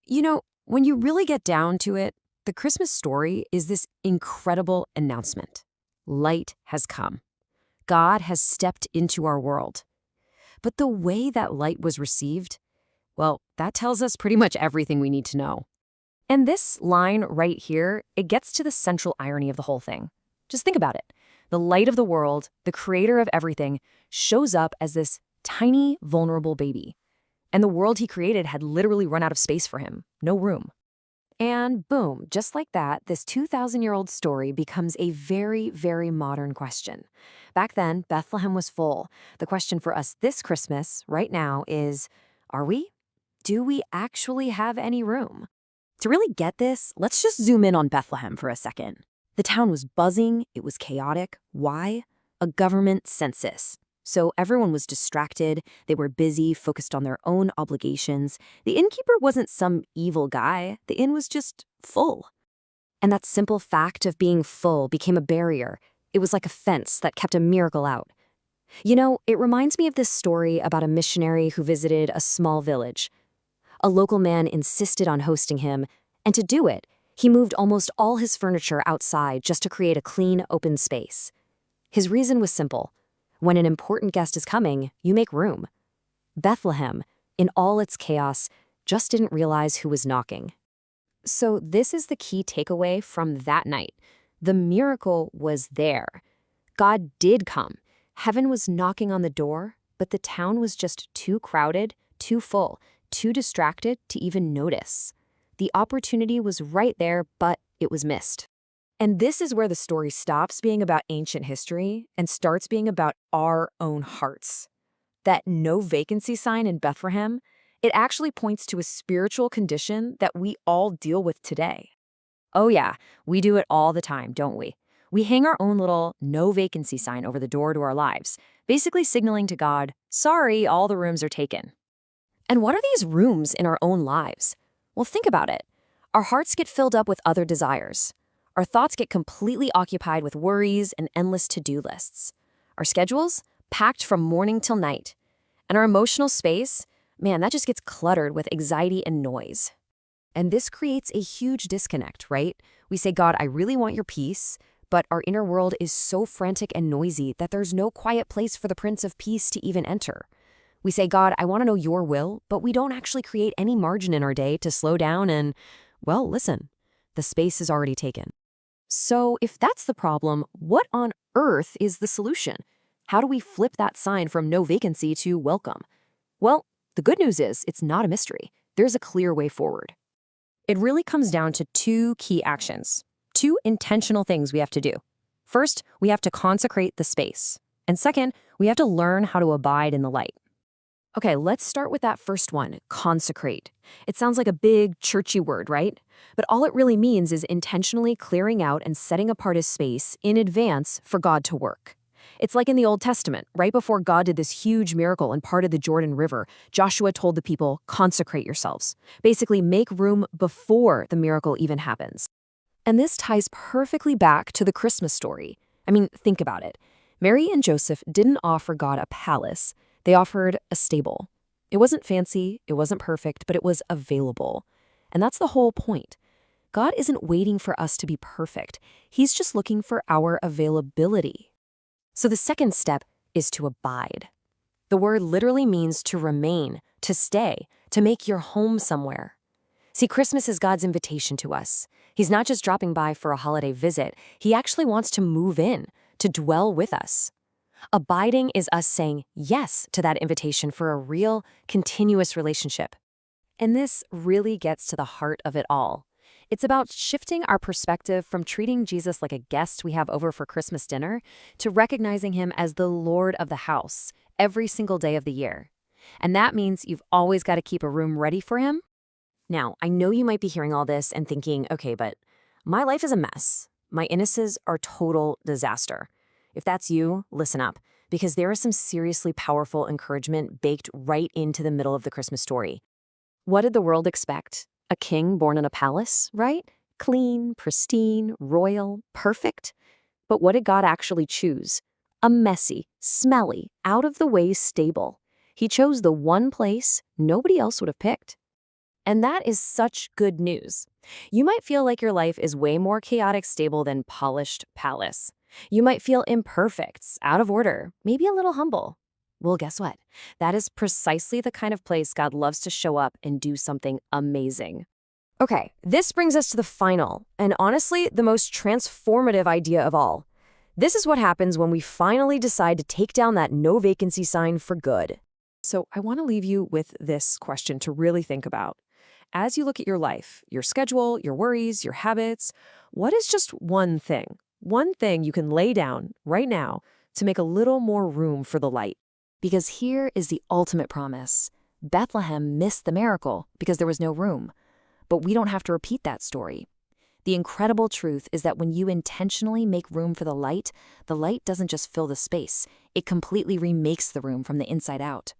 When you really get down to it, the Christmas story is this incredible announcement. Light has come. God has stepped into our world. But the way that light was received, well, that tells us pretty much everything we need to know. And this line right here, it gets to the central irony of the whole thing. Just think about it. The light of the world, the creator of everything, shows up as this tiny, vulnerable baby. And the world he created had literally run out of space for him. No room. And boom, just like that, this 2,000-year-old story becomes a very, very modern question. Back then, Bethlehem was full. The question for us this Christmas, right now, is, are we? Do we actually have any room? To really get this, let's just zoom in on Bethlehem for a second. The town was buzzing, it was chaotic. Why? A government census. So everyone was distracted, they were busy, focused on their own obligations. The innkeeper wasn't some evil guy, the inn was just full. And that simple fact of being full became a barrier. It was like a fence that kept a miracle out. It reminds me of this story about a missionary who visited a small village. A local man insisted on hosting him, and to do it, he moved almost all his furniture outside just to create a clean, open space. His reason was simple. When an important guest is coming, you make room. Bethlehem, in all its chaos, just didn't realize who was knocking. So this is the key takeaway from that night. The miracle was there. God did come. Heaven was knocking on the door, but the town was just too crowded, too full, too distracted to even notice. The opportunity was right there, but it was missed. And this is where the story stops being about ancient history and starts being about our own hearts. That no vacancy sign in Bethlehem, it actually points to a spiritual condition that we all deal with today. Oh yeah, we do it all the time, don't we? We hang our own little no vacancy sign over the door to our lives, basically signaling to God, sorry, all the rooms are taken. And what are these rooms in our own lives? Well, think about it. Our hearts get filled up with other desires. Our thoughts get completely occupied with worries and endless to-do lists. Our schedules, packed from morning till night. And our emotional space, man, that just gets cluttered with anxiety and noise. And this creates a huge disconnect, right? We say, God, I really want your peace, but our inner world is so frantic and noisy that there's no quiet place for the Prince of Peace to even enter. We say, God, I want to know your will, but we don't actually create any margin in our day to slow down and, well, listen, the space is already taken. So if that's the problem, what on earth is the solution? How do we flip that sign from no vacancy to welcome? Well, the good news is it's not a mystery. There's a clear way forward. It really comes down to two key actions, two intentional things we have to do. First, we have to consecrate the space. And second, we have to learn how to abide in the light. Okay, let's start with that first one, consecrate. It sounds like a big, churchy word, right? But all it really means is intentionally clearing out and setting apart a space in advance for God to work. It's like in the Old Testament, right before God did this huge miracle and parted the Jordan River, Joshua told the people, consecrate yourselves. Basically, make room before the miracle even happens. And this ties perfectly back to the Christmas story. I mean, think about it. Mary and Joseph didn't offer God a palace. They offered a stable. It wasn't fancy, it wasn't perfect, but it was available. And that's the whole point. God isn't waiting for us to be perfect. He's just looking for our availability. So the second step is to abide. The word literally means to remain, to stay, to make your home somewhere. See, Christmas is God's invitation to us. He's not just dropping by for a holiday visit. He actually wants to move in, to dwell with us. Abiding is us saying yes to that invitation for a real, continuous relationship. And this really gets to the heart of it all. It's about shifting our perspective from treating Jesus like a guest we have over for Christmas dinner to recognizing him as the Lord of the house every single day of the year. And that means you've always got to keep a room ready for him. Now, I know you might be hearing all this and thinking, okay, but my life is a mess. My innocents are total disaster. If that's you, listen up, because there is some seriously powerful encouragement baked right into the middle of the Christmas story. What did the world expect? A king born in a palace, right? Clean, pristine, royal, perfect. But what did God actually choose? A messy, smelly, out-of-the-way stable. He chose the one place nobody else would have picked. And that is such good news. You might feel like your life is way more chaotic stable than polished palace. You might feel imperfect, out of order, maybe a little humble. Well, guess what? That is precisely the kind of place God loves to show up and do something amazing. Okay, this brings us to the final, and honestly, the most transformative idea of all. This is what happens when we finally decide to take down that no vacancy sign for good. So I want to leave you with this question to really think about. As you look at your life, your schedule, your worries, your habits, what is just one thing you can lay down right now to make a little more room for the light? Because here is the ultimate promise. Bethlehem missed the miracle because there was no room. But we don't have to repeat that story. The incredible truth is that when you intentionally make room for the light doesn't just fill the space. It completely remakes the room from the inside out.